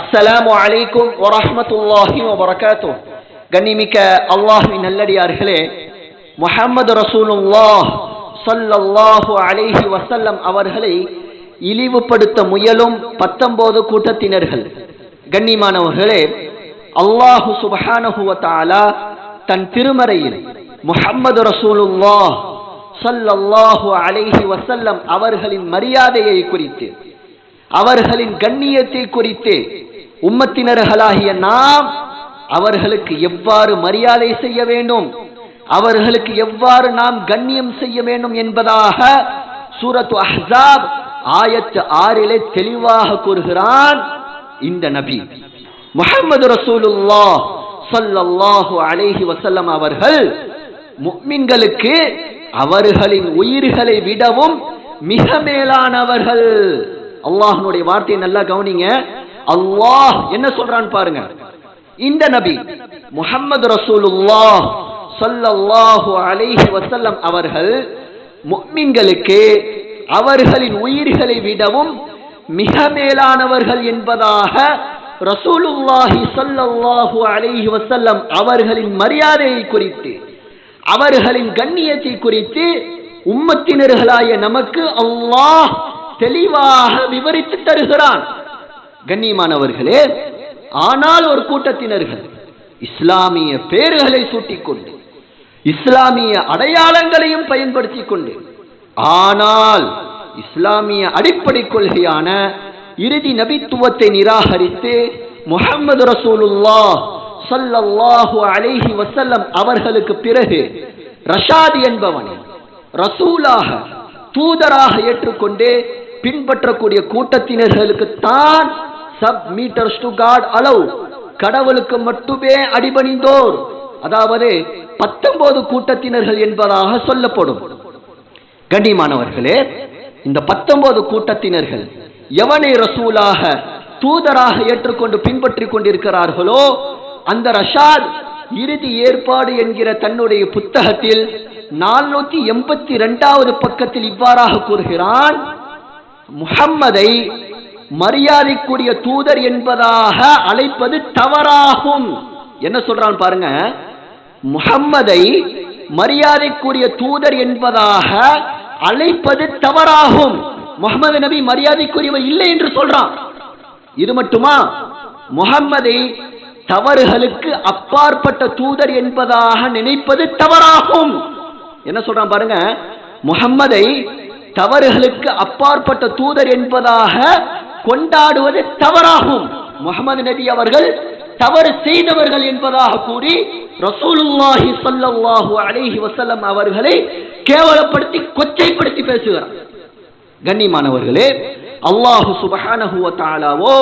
அஸ்ஸலாமு அலைக்கும் வரஹ்மத்துல்லாஹி வபரகாத்துஹ். கண்ணிமிக்க அல்லாஹ்வின் நல்லடியார்களே, முஹம்மது ரசூலுல்லாஹ் ஸல்லல்லாஹு அலைஹி வஸல்லம் அவர்களை இழிவுபடுத்த முயலும் 19 கூட்டத்தினர்கள். கண்ணியமானவர்களே, அல்லாஹு சுப்ஹானஹு வ தஆலா தன் திருமறையில் முஹம்மது ரசூலுல்லாஹ் ஸல்லல்லாஹு அலைஹி வஸல்லம் அவர்களின் மரியாதையை குறித்து, அவர்களின் கண்ணியத்தை குறித்து உம்மத்தினர்களாகிய நாம் அவர்களுக்கு எவ்வாறு மரியாதை செய்ய வேண்டும், அவர்களுக்கு எவ்வாறு நாம் கண்ணியம் செய்ய வேண்டும் என்பதாக சூரத்து அஹ்ஸாப் ஆயத்து 6 தெளிவாக கூறுகிறான் இந்த நபி முஹம்மது ரசூலுல்லாஹ் ஸல்லல்லாஹு அலைஹி வஸல்லம் அவர்கள் முஃமின்களுக்கு அவர்களின் உயிர்களை விடவும் மிக மேலானவர்கள். அல்லாஹ்வுடைய வார்த்தையை நல்லா கவனிங்க. அல்லாஹ் என்ன சொல்றான் பாருங்க. இந்த நபி முஹம்மது ரசூலுல்லாஹ் ஸல்லல்லாஹு அலைஹி வஸல்லம் அவர்கள் முஃமின்களுக்கு அவர்களின் உயிர்களை விடவும் மிக மேலானவர்கள் என்பதாக ரசூலுல்லாஹி ஸல்லல்லாஹு அலைஹி வஸல்லம் அவர்களின் மரியாதையை குறித்து, அவர்களின் கண்ணியத்தை குறித்து உம்மத்தினர்களாய நமக்கு அல்லாஹ் தெளிவாக விவரித்து தருகிறான். கண்ணியமானவர்களே, ஆனால் ஒரு கூட்டத்தினர்கள் இஸ்லாமிய பேர்களை சூட்டிக்கொண்டு, இஸ்லாமிய அடையாளங்களையும் பயன்படுத்திக் கொண்டு, ஆனால் இஸ்லாமிய அடிப்படை கொள்கையான இறுதி நபித்துவத்தை நிராகரித்து முஹம்மது ரசூலுல்லாஹ் ஸல்லல்லாஹு அலைஹி வஸல்லம் அவர்களுக்கு பிறகு ரஷாத் என்பவனை ரசூலாக, தூதராக ஏற்றுக்கொண்டு பின்பற்றக்கூடிய கூட்டத்தினர்களுக்கு தான் சப்மீட்டர்ஸ் டு காட் அலவ், கடவுளுக்கு மட்டுமே அடிபணிந்தோர், அதாவது 19 கூட்டத்தினர்கள் என்பதாக சொல்லப்படும். கண்ணியமானவர்களே, இந்த 19 கூட்டத்தினர்கள் எவனை ரசூலாக, தூதராக ஏற்றுக்கொண்டு பின்பற்றிக் கொண்டிருக்கிறார்களோ அந்த ரஷாத் இறுதி ஏற்பாடு என்கிற தன்னுடைய புத்தகத்தில் 482வது பக்கத்தில் இவ்வாறாக கூறுகிறான், முஹம்மதை மரியாதைக்குரிய தூதர் என்பதாக அழைப்பது தவறாகும். என்ன சொல்றான் பாருங்க, முஹம்மதை மரியாதைக்குரிய தூதர் என்பதாக அழைப்பது தவறாகும். முஹம்மது நபி மரியாதைக்குரியவர் இல்லை என்று சொல்றான். இது மட்டுமா, முஹம்மதை தவறுகளுக்கு அப்பாற்பட்ட தூதர் என்பதாக நினைப்பது தவறாகும். என்ன சொல்றான் பாருங்க, முஹம்மதை தவறுகளுக்கு அப்பாற்பட்ட தூதர் என்பதாக கொண்டாடுவது தவறாகும். முஹம்மது நபி அவர்கள் தவறு செய்தவர்கள் என்பதாக கூறி ரசூலுல்லாஹி ஸல்லல்லாஹு அலைஹி வஸல்லம் அவர்களை கேவலப்படுத்தி, கொச்சைப்படுத்தி பேசுகிறார். கண்ணியமானவர்களே, அல்லாஹு சுப்ஹானஹு வ தஆலாவோ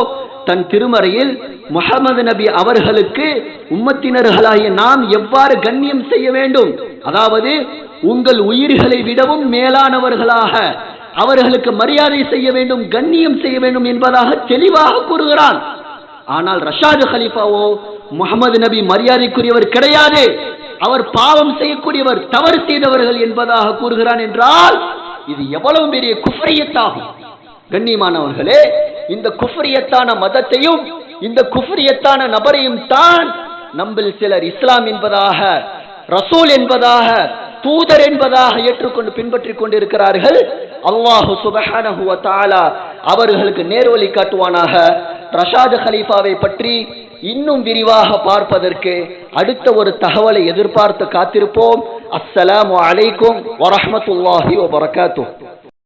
தன் திருமறையில் முஹம்மது நபி அவர்களுக்கு உம்மத்தினர்களாகிய நாம் எவ்வாறு கண்ணியம் செய்ய வேண்டும், அதாவது உங்கள் உயிர்களை விடவும் மேலானவர்களாக அவர்களுக்கு மரியாதை செய்ய வேண்டும், கண்ணியம் செய்ய வேண்டும் என்பதாக தெளிவாக கூறுகிறான். ஆனால் ரஷாது கலீஃபாவோ முஹம்மது நபி மரியாதைக்குரியவர் கிடையாது, அவர் பாவம் செய்யக்கூடியவர், தவறு செய்தவர்கள் என்பதாக கூறுகிறான் என்றால் இது எவ்வளவு பெரிய குஃப்ரியத்தாகும். கண்ணியமானவர்களே, இந்த குஃப்ரியத்தான மதத்தையும் இந்த குஃப்ரியத்தான நபரையும் தான் நம்மில் சிலர் இஸ்லாம் என்பதாக, ரசூல் என்பதாக, தூதர் என்பதாக ஏற்றுக்கொண்டு பின்பற்றிக் கொண்டிருக்கிறார்கள். அல்லாஹு சுப்ஹானஹு வ தஆலா அவர்களுக்கு நேர்வழி காட்டுவானாக. ரஷாத் கலீஃபாவை பற்றி இன்னும் விரிவாக பார்ப்பதற்கு அடுத்த ஒரு தகவலை எதிர்பார்த்து காத்திருப்போம். அஸ்ஸலாமு அலைக்கும் வரஹ்மத்துல்லாஹி வபரகாத்துஹ்.